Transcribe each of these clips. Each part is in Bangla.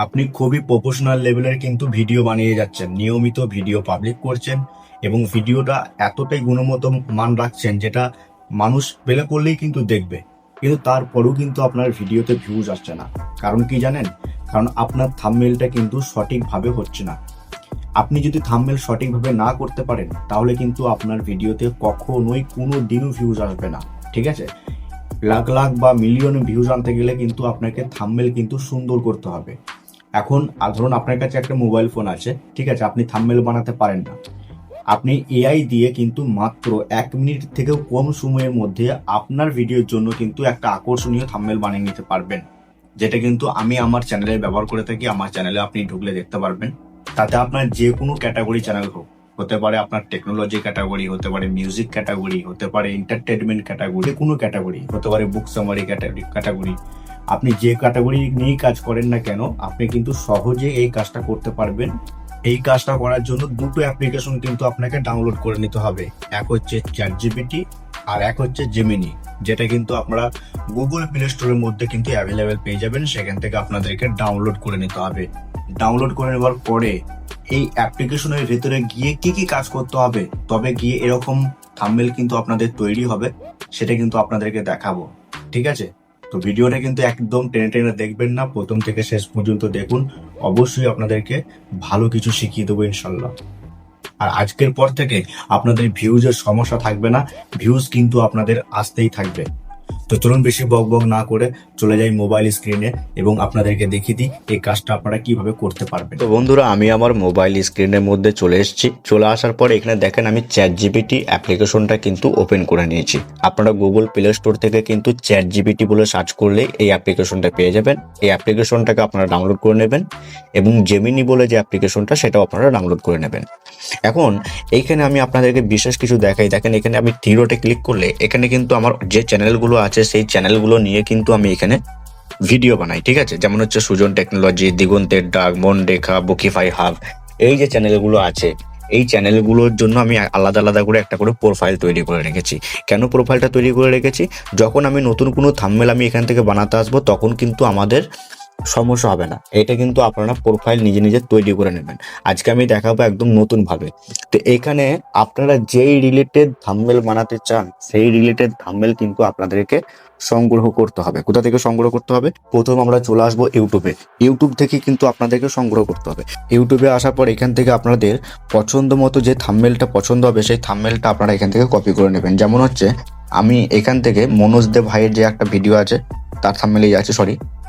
আপনি খুবই প্রফেশনাল লেভেলের কিন্তু ভিডিও বানিয়ে যাচ্ছেন, নিয়মিত ভিডিও পাবলিক করছেন এবং ভিডিওটা এতটাই গুণগত মান রাখছেন যেটা মানুষ পেলে করলেই কিন্তু দেখবে, কিন্তু তারপরেও কিন্তু আপনার ভিডিওতে ভিউজ আসছে না। কারণ কি জানেন? কারণ আপনার থাম্বনেলটা কিন্তু সঠিকভাবে হচ্ছে না। আপনি যদি থাম্বনেল সঠিকভাবে না করতে পারেন তাহলে কিন্তু আপনার ভিডিওতে কখনোই কোনো দিনও ভিউজ আসবে না। ঠিক আছে? লাখ লাখ বা মিলিয়ন ভিউজ আনতে গেলে কিন্তু আপনাকে থাম্বনেল কিন্তু সুন্দর করতে হবে। এখন ধরুন আপনার কাছে একটা মোবাইল ফোন আছে, ঠিক আছে, আপনি থাম্বনেল বানাতে পারেন না। আপনি এআই দিয়ে কিন্তু মাত্র 1 মিনিট থেকেও কম সময়ের মধ্যে আপনার ভিডিওর জন্য কিন্তু একটা আকর্ষণীয় থাম্বনেল বানিয়ে নিতে পারবেন, যেটা কিন্তু আমি আমার চ্যানেলে ব্যবহার করে থাকি। আমার চ্যানেলে আপনি ঢুকলে দেখতে পারবেন। তাতে আপনার যে কোনো ক্যাটাগরি চ্যানেল হোক, হতে পারে আপনার টেকনোলজি ক্যাটাগরি, হতে পারে মিউজিক ক্যাটাগরি, হতে পারে এন্টারটেনমেন্ট ক্যাটাগরি, কোনো ক্যাটাগরি, হতে পারে বুক সামারি ক্যাটাগরি, আপনি যে ক্যাটাগরি নিয়েই কাজ করেন না কেন আপনি কিন্তু সহজে এই কাজটা করতে পারবেন। এই কাজটা করার জন্য দুটো অ্যাপ্লিকেশন কিন্তু আপনাকে ডাউনলোড করে নিতে হবে। এক হচ্ছে চ্যাটজিপিটি আর এক হচ্ছে জেমিনি, যেটা কিন্তু আপনারা গুগল প্লে স্টোরের মধ্যে কিন্তু অ্যাভেলেবেল পেয়ে যাবেন। সেখান থেকে আপনাদেরকে ডাউনলোড করে নিতে হবে। ডাউনলোড করে নেওয়ার পরে এই অ্যাপ্লিকেশনের ভিতরে গিয়ে কি কি কাজ করতে হবে, তবে গিয়ে এরকম থাম্বনেল কিন্তু আপনাদের তৈরি হবে, সেটা কিন্তু আপনাদেরকে দেখাবো। ঠিক আছে? তো ভিডিওটা কিন্তু একদম টেনে টেনে দেখবেন না, প্রথম থেকে শেষ পর্যন্ত দেখুন। অবশ্যই আপনাদেরকে ভালো কিছু শিখিয়ে দেবো ইনশাল্লাহ। আর আজকের পর থেকে আপনাদের ভিউজের সমস্যা থাকবে না, ভিউজ কিন্তু আপনাদের আসতেই থাকবে। তো চলুন বেশি বক বক না করে চলে যাই মোবাইল স্ক্রিনে এবং আপনাদেরকে দেখিয়ে দিই এই কাজটা আপনারা কিভাবে করতে পারবেন। তো বন্ধুরা, আমি আমার মোবাইল স্ক্রিনের মধ্যে চলে এসেছি। চলে আসার পর এখানে দেখেন আমি চ্যাট জিপিটি অ্যাপ্লিকেশনটা কিন্তু ওপেন করে নিয়েছি। আপনারা গুগল প্লে স্টোর থেকে কিন্তু চ্যাট জিপিটি বলে সার্চ করলে এই অ্যাপ্লিকেশনটা পেয়ে যাবেন। এই অ্যাপ্লিকেশনটাকে আপনারা ডাউনলোড করে নেবেন এবং জেমিনি বলে যে অ্যাপ্লিকেশনটা সেটাও আপনারা ডাউনলোড করে নেবেন। এখন এইখানে আমি আপনাদেরকে বিশেষ কিছু দেখাই। দেখেন এখানে আমি থ্রি ক্লিক করলে এখানে কিন্তু আমার যে চ্যানেলগুলো আছে সেই চ্যানেলগুলো নিয়ে কিন্তু আমি এখানে ভিডিও বানাই। ঠিক আছে? যেমন হচ্ছে সুজন টেকনোলজি, দিগন্তের ডাক, মনরেখা, বুকিফাই হাব, এই যে চ্যানেলগুলো আছে এই চ্যানেলগুলোর জন্য আমি আলাদা আলাদা করে একটা করে প্রোফাইল তৈরি করে রেখেছি। কেন প্রোফাইলটা তৈরি করে রেখেছি? যখন আমি নতুন কোনো থাম্বনেল আমি এখান থেকে বানাতে আসবো তখন কিন্তু আমাদের সমস্যা হবে না। এটা কিন্তু আপনারা প্রোফাইল নিজে নিজে তৈরি করে নেবেন। আজকে আমি দেখাবো একদম নতুন ভাবে। তো এখানে আপনারা যেই রিলেটেড থাম্বনেল বানাতে চান সেই রিলেটেড থাম্বনেল কিন্তু আপনাদেরকে সংগ্রহ করতে হবে। কোথা থেকে সংগ্রহ করতে হবে? প্রথম আমরা চলে আসবো ইউটিউবে। ইউটিউব থেকে কিন্তু আপনাদেরকে সংগ্রহ করতে হবে। ইউটিউবে আসার পর এখান থেকে আপনাদের পছন্দ মতো যে থাম্বনেলটা পছন্দ হবে সেই থাম্বনেলটা আপনারা এখান থেকে কপি করে নেবেন। যেমন হচ্ছে আমি এখান থেকে মনোজ দে ভাইয়ের যে একটা ভিডিও আছে তার থাম্বনেলেই যাচ্ছি,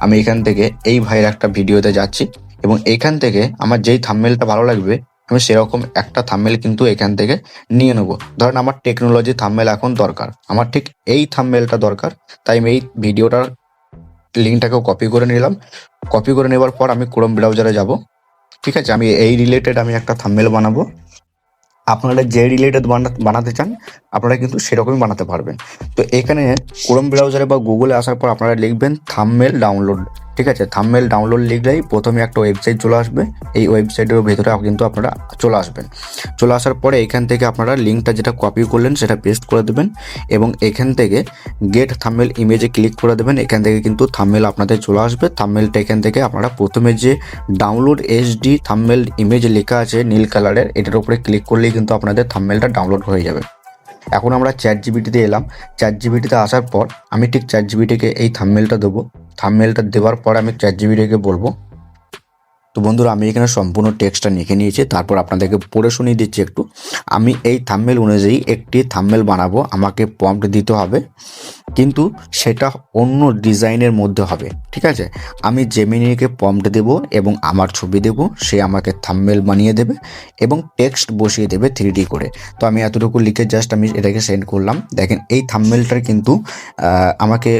আমি এখান থেকে এই ভাইয়ের একটা ভিডিওতে যাচ্ছি এবং এখান থেকে আমার যেই থাম্বনেলটা ভালো লাগবে আমি সেরকম একটা থাম্বনেল কিন্তু এখান থেকে নিয়ে নেবো। ধরেন আমার টেকনোলজি থাম্বনেল এখন দরকার, আমার ঠিক এই থাম্বনেলটা দরকার, তাই আমি এই ভিডিওটার লিঙ্কটাকেও কপি করে নিলাম। কপি করে নেওয়ার পর আমি ক্রোম ব্রাউজারে যাব। ঠিক আছে? আমি এই রিলেটেড আমি একটা থাম্বনেল বানাবো। আপনারা যে রিলেটেড বানাতে চান আপনারা কিন্তু সেরকমই বানাতে পারবেন। তো এখানে ক্রোম ব্রাউজারে বা গুগলে আসার পর আপনারা লিখবেন থাম্বনেল ডাউনলোড। ঠিক আছে? থাম্বনেল ডাউনলোড লিখলেই প্রথমে একটা ওয়েবসাইট চলে আসবে। এই ওয়েবসাইটের ভেতরে কিন্তু আপনারা চলে আসবেন। চলে আসার পরে এখান থেকে আপনারা লিঙ্কটা যেটা কপি করলেন সেটা পেস্ট করে দেবেন এবং এখান থেকে গেট থাম্বনেল ইমেজে ক্লিক করে দেবেন। এখান থেকে কিন্তু থাম্বনেল আপনাদের চলে আসবে। থাম্বনেলটা এখান থেকে আপনারা প্রথমে যে ডাউনলোড এইচডি থাম্বনেল ইমেজ লেখা আছে নীল কালারের, এটার উপরে ক্লিক করলেই কিন্তু আপনাদের থাম্বনেলটা ডাউনলোড হয়ে যাবে। এখন আমরা চ্যাট জিপিটিতে এলাম। চ্যাট জিপিটিতে আসার পর আমি ঠিক চ্যাট জিপিটিকে এই থাম্বনেলটা দেবো। থাম্বনেলটা দেওয়ার পর আমি চ্যাট জিপিটিকে বলবো। তো বন্ধুরা, আমি এখানে সম্পূর্ণ টেক্সটটা লিখে নিয়েছি, তারপর আপনাদেরকে পড়ে শুনিয়ে দিচ্ছি একটু। আমি এই থাম্বনেল অনুযায়ী একটি থাম্বনেল বানাবো, আমাকে প্রম্পট দিতে হবে, কিন্তু সেটা অন্য ডিজাইনের মধ্যে হবে। ঠিক আছে? আমি জেমিনিকে প্রম্পট দেব এবং আমার ছবি দেব, সে আমাকে থাম্বনেল বানিয়ে দেবে এবং টেক্সট বসিয়ে দেবে 3D করে। তো আমি এতটুকু লিখে জাস্ট আমি এটাকে সেন্ড করলাম। দেখেন এই থাম্বনেলটার কিন্তু আমাকে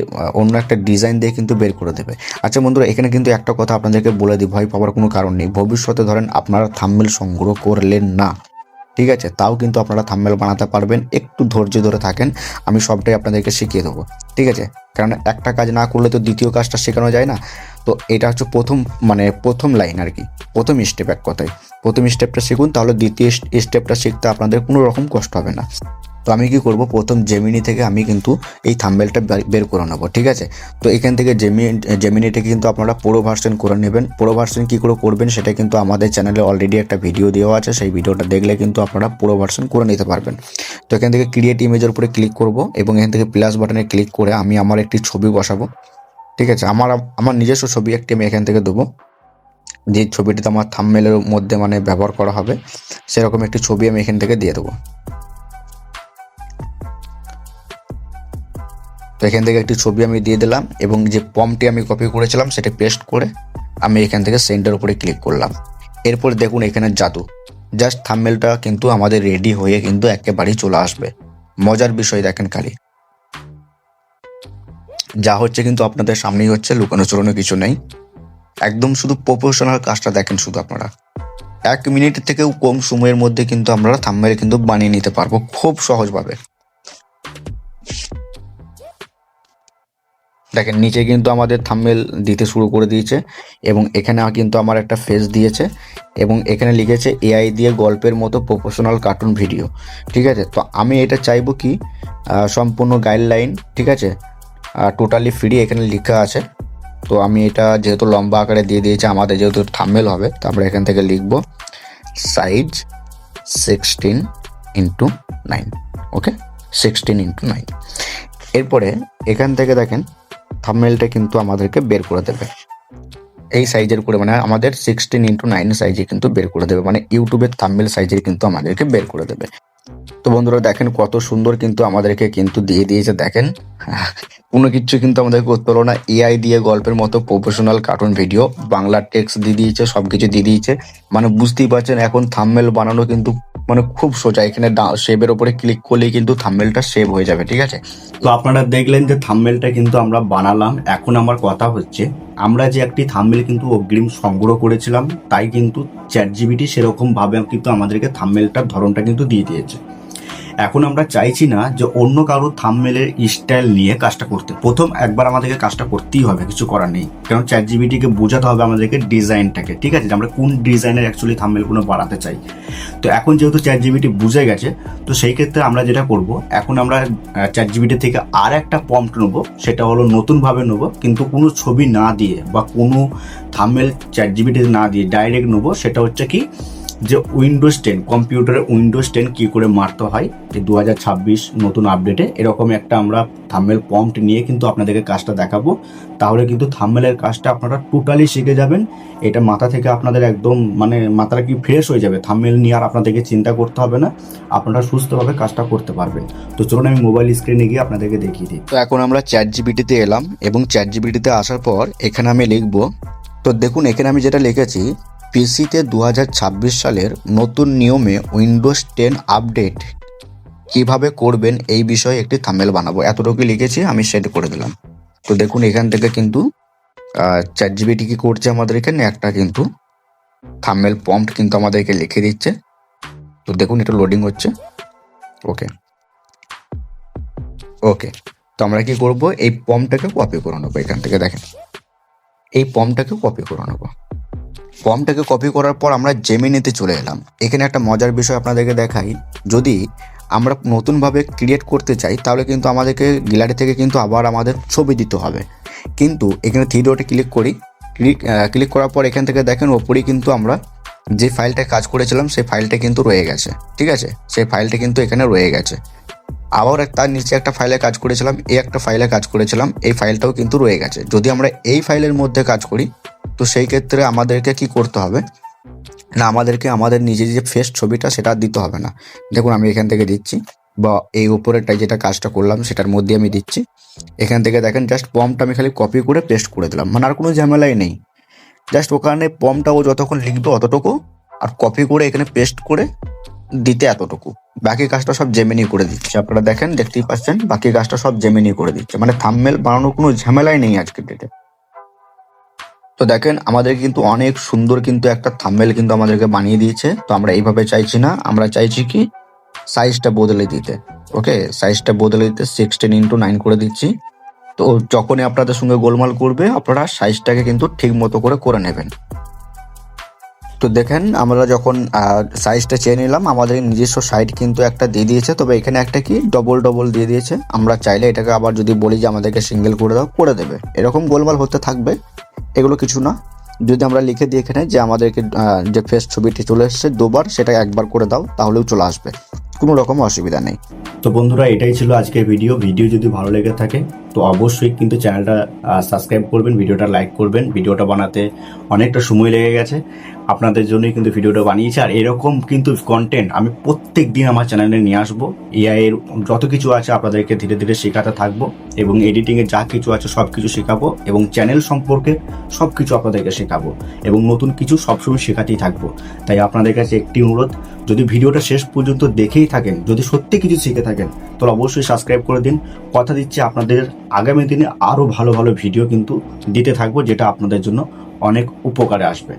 অন্য একটা ডিজাইন দিয়ে কিন্তু বের করে দেবে। আচ্ছা বন্ধুরা, এখানে কিন্তু একটা কথা আপনাদেরকে বলে দিই, ভয় পাওয়ার কোনো কারণ নেই। ভবিষ্যতে ধরেন আপনারা থাম্বনেল সংগ্রহ করলেন না, ঠিক আছে, তাও কিন্তু আপনারা থাম্বনেল বানাতে পারবেন। একটু ধৈর্য ধরে থাকেন, আমি সবটাই আপনাদেরকে শিখিয়ে দেবো। ঠিক আছে? কারণ একটা কাজ না করলে তো দ্বিতীয় কাজটা শেখানো যায় না। তো এটা হচ্ছে প্রথম লাইন আর কি, প্রথম স্টেপ। এক কথায় প্রথম স্টেপটা শিখুন, তাহলে দ্বিতীয় স্টেপটা শিখতে আপনাদের কোনো রকম কষ্ট হবে না। তো আমি কি করব, প্রথম জেমিনি থেকে আমি কিন্তু এই থাম্বনেলটা বের করে নেব, ঠিক আছে। তো এখান থেকে জেমিনি থেকে কিন্তু আপনারা প্রো ভার্সন করে নেবেন। প্রো ভার্সন কী করে করবেন সেটা কিন্তু আমাদের চ্যানেলে অলরেডি একটা ভিডিও দেওয়া আছে, সেই ভিডিওটা দেখলে কিন্তু আপনারা প্রো ভার্সন করে নিতে পারবেন। তো এখান থেকে ক্রিয়েট ইমেজের উপরে ক্লিক করব এবং এখান থেকে প্লাস বাটনে ক্লিক করে আমি আমার একটি ছবি বসাবো, ঠিক আছে। আমার নিজস্ব ছবি একটি আমি এখান থেকে দেবো, যে ছবিটিতে আমার থাম্বনেলের মধ্যে মানে ব্যবহার করা হবে, সেরকম একটি ছবি আমি এখান থেকে দিয়ে দেবো। তো এখান থেকে একটি ছবি আমি দিয়ে দিলাম এবং যে প্রম্পটটি আমি কপি করেছিলাম সেটা পেস্ট করে আমি এখান থেকে সেন্টার উপরে ক্লিক করলাম। এরপর দেখুন এখানে জাদু, জাস্ট থাম্বনেলটা কিন্তু আমাদের রেডি হয়ে কিন্তু একেবারেই চলে আসবে। মজার বিষয় দেখেন, খালি যা হচ্ছে কিন্তু আপনাদের সামনেই হচ্ছে, লুকানো চুরানো কিছু নেই, একদম শুধু প্রফেশনাল কাজটা দেখেন শুধু আপনারা। 1 মিনিটের থেকেও কম সময়ের মধ্যে কিন্তু আমরা থাম্বনেল কিন্তু বানিয়ে নিতে পারবো খুব সহজভাবে। দেখেন নিচে কিন্তু আমাদের থাম্বনেল দিতে শুরু করে দিয়েছে এবং এখানে কিন্তু আমার একটা ফেস দিয়েছে এবং এখানে লিখেছে এআই দিয়ে গল্পের মতো প্রফেশনাল কার্টুন ভিডিও, ঠিক আছে। তো আমি এটা চাইবো কি সম্পূর্ণ গাইডলাইন, ঠিক আছে, টোটালি ফ্রি এখানে লেখা আছে। তো আমি এটা যেহেতু লম্বা আকারে দিয়ে দিয়েছে, আমাদের যেহেতু থাম্বনেল হবে, তো আমরা এখান থেকে লিখব সাইজ 16:9, ওকে, 16:9। এরপরে এখান থেকে দেখেন থাম্বনেলটা কিন্তু আমাদেরকে বের করে দেবে এই সাইজের করে, মানে আমাদের 16:9 সাইজে কিন্তু বের করে দেবে, মানে ইউটিউবের থাম্বনেল সাইজের কিন্তু আমাদেরকে বের করে দেবে। তো বন্ধুরা দেখেন কত সুন্দর কিন্তু আমাদেরকে কিন্তু দিয়ে দিয়েছে, দেখেন কোনো কিছু কিন্তু আমাদের করতে হলো না, এআই দিয়ে গল্পের মতো professional cartoon video, Bangla text দিয়ে দিয়েছে, সবকিছু দিয়ে দিয়েছে। মানে বুঝতেই পারছেন এখন থাম্বনেল বানানো কিন্তু মানে খুব সোজা, এখানে সেভের উপরে ক্লিক করলেই কিন্তু থাম্বনেলটা সেভ হয়ে যাবে, ঠিক আছে। তো আপনারা দেখলেন যে থাম্বনেলটা কিন্তু আমরা বানালাম। এখন আমার কথা হচ্ছে, আমরা যে একটি থাম্বনেল কিন্তু অগ্রিম সংগ্রহ করেছিলাম, তাই কিন্তু চ্যাটজিপিটি সেরকম ভাবে কিন্তু আমাদেরকে থাম্বনেলটার ধরনটা কিন্তু দিয়ে দিয়েছে। এখন আমরা চাইছি না যে অন্য কারো থাম্বনেলের স্টাইল নিয়ে কাজটা করতে। প্রথম একবার আমাদেরকে কাজটা করতেই হবে, কিছু করার নেই, কারণ চ্যাটজিপিটিকে বোঝাতে হবে আমাদেরকে ডিজাইনটাকে, ঠিক আছে, যে আমরা কোন ডিজাইনের অ্যাকচুয়ালি থাম্বনেলগুলো বানাতে চাই। তো এখন যেহেতু চ্যাটজিপিটি বুঝে গেছে, তো সেই ক্ষেত্রে আমরা যেটা করব, এখন আমরা চ্যাটজিপিটি থেকে আর একটা প্রম্পট নেবো, সেটা হলো নতুনভাবে নেবো, কিন্তু কোনো ছবি না দিয়ে বা কোনো থাম্বনেল চ্যাটজিপিটি না দিয়ে ডাইরেক্ট নেবো। সেটা হচ্ছে কি, যে উইন্ডোজ 10 কম্পিউটারে উইন্ডোজ 10 কি করে মারতে হয় এই 2026 নতুন আপডেটে, এরকম একটা আমরা থাম্বনেল প্রম্পট নিয়ে কিন্তু আপনাদেরকে কাজটা দেখাবো। তাহলে কিন্তু থাম্বনেলের কাজটা আপনারা টোটালি শিখে যাবেন। এটা মাথা থেকে আপনাদের একদম মানে মাথাটা কি ফ্রেশ হয়ে যাবে, থাম্বনেল নিয়ে আর আপনাদেরকে চিন্তা করতে হবে না, আপনারা সুস্থভাবে কাজটা করতে পারবেন। তো চলুন আমি মোবাইল স্ক্রিনে গিয়ে আপনাদেরকে দেখিয়ে দিই। তো এখন আমরা চ্যাটজিপিটিতে এলাম এবং চ্যাটজিপিটিতে আসার পর এখানে আমি লিখবো, তো দেখুন এখানে আমি যেটা লিখেছি, পিসিতে 2026 সালের নতুন নিয়মে উইন্ডোজ 10 আপডেট কিভাবে করবেন এই বিষয়ে একটি থাম্বনেল বানাবো, এতটুকু লিখেছি, আমি সেট করে দিলাম। তো দেখুন এখান থেকে কিন্তু চ্যাটজিপিটি কি করছে, আমাদের এখানে একটা কিন্তু থাম্বনেল প্রম্পট কিন্তু আমাদেরকে লিখে দিচ্ছে। তো দেখুন এটা লোডিং হচ্ছে, ওকে ওকে। তো আমরা কি করব, এই প্রম্পটটাকে কপি করে নেবো এখান থেকে, দেখেন এই প্রম্পটটাকে কপি করে নেবো। ফর্মটাকে কপি করার পর আমরা জেমিনিতে চলে এলাম। এখানে একটা মজার বিষয় আপনাদেরকে দেখাই, যদি আমরা নতুনভাবে ক্রিয়েট করতে চাই তাহলে কিন্তু আমাদেরকে গ্যালারি থেকে কিন্তু আবার আমাদের ছবি দিতে হবে, কিন্তু এখানে থ্রি ডটে ক্লিক করি, ক্লিক করার পর এখান থেকে দেখেন ওপরেই কিন্তু আমরা যে ফাইলটা কাজ করেছিলাম সেই ফাইলটা কিন্তু রয়ে গেছে, ঠিক আছে, সেই ফাইলটা কিন্তু এখানে রয়ে গেছে। আবার তার নিচে একটা ফাইলে কাজ করেছিলাম, এই একটা ফাইলে কাজ করেছিলাম, এই ফাইলটাও কিন্তু রয়ে গেছে। যদি আমরা এই ফাইলের মধ্যে কাজ করি তো সেই ক্ষেত্রে আমাদেরকে কি করতে হবে না, আমাদেরকে আমাদের নিজের যে ফেস ছবিটা সেটা দিতে হবে না। দেখুন আমি এখান থেকে দিচ্ছি, বা এই উপরেরটাই যেটা কাজটা করলাম সেটার মধ্যে আমি দিচ্ছি। এখান থেকে দেখেন জাস্ট প্রম্পটটা আমি খালি কপি করে পেস্ট করে দিলাম, মানে আর কোনো ঝামেলাই নেই। জাস্ট ওখানে প্রম্পটটা ও যতক্ষণ লিখবে অতটুকু, আর কপি করে এখানে পেস্ট করে দিতে এতটুকু, বাকি কাজটা সব জেমিনি করে দিচ্ছে। আপনারা দেখেন, দেখতেই পাচ্ছেন বাকি কাজটা সব জেমিনি করে দিচ্ছে, মানে থাম্বনেল বানানোর কোনো ঝামেলাই নেই আজকের ডেটে। তো দেখেন আমাদের কিন্তু অনেক সুন্দর কিন্তু একটা থাম্বনেল কিন্তু আমাদেরকে বানিয়ে দিয়েছে। তো আমরা এইভাবে চাইছি না, আমরা চাইছি কি সাইজটা বদলে দিতে, ওকে, সাইজটা বদলে দিতে 16:9 করে দিচ্ছি। তো যখনই আপনাদের সঙ্গে গোলমাল করবে আপনারা সাইজটাকে কিন্তু ঠিক মতো করে নেবেন। তো দেখেন আমরা যখন সাইজটা চেয়ে নিলাম, আমাদের নিজস্ব সাইড কিন্তু একটা দিয়ে দিয়েছে, তবে এখানে একটা কি ডবল ডবল দিয়ে দিয়েছে। আমরা চাইলে এটাকে আবার যদি বলি যে আমাদেরকে সিঙ্গেল করে দাও, করে দেবে। এরকম গোলমাল হতে থাকবে, এগুলো কিছু না। যদি আমরা লিখে দিই এখানে যে আমাদেরকে যে ফেস ছবিটি চলে এসছে দুবার, সেটা একবার করে দাও, তাহলেও চলে আসবে, কোনো রকম অসুবিধা নেই। তো বন্ধুরা, এটাই ছিল আজকের ভিডিও যদি ভালো লেগে থাকে তো অবশ্যই কিন্তু চ্যানেলটা সাবস্ক্রাইব করবেন, ভিডিওটা লাইক করবেন। ভিডিওটা বানাতে অনেকটা সময় লেগে গেছে, আপনাদের জন্যই কিন্তু ভিডিওটা বানিয়েছি। আর এরকম কিন্তু কন্টেন্ট আমি প্রত্যেক দিন আমার চ্যানেলে নিয়ে আসবো। এআই এর যত কিছু আছে আপনাদেরকে ধীরে ধীরে শেখাতে থাকবো, এবং এডিটিংয়ে যা কিছু আছে সব কিছু শেখাবো, এবং চ্যানেল সম্পর্কে সব কিছু আপনাদেরকে শেখাবো, এবং নতুন কিছু সবসময় শেখাতেই থাকবো। তাই আপনাদের কাছে একটি অনুরোধ, যদি ভিডিওটা শেষ পর্যন্ত দেখেই থাকেন, যদি সত্যি কিছু শিখে থাকেন, তাহলে অবশ্যই সাবস্ক্রাইব করে দিন। কথা দিচ্ছি আপনাদের আগামী দিনে আরও ভালো ভালো ভিডিও কিন্তু দিতে থাকবো, যেটা আপনাদের জন্য অনেক উপকারে আসবে।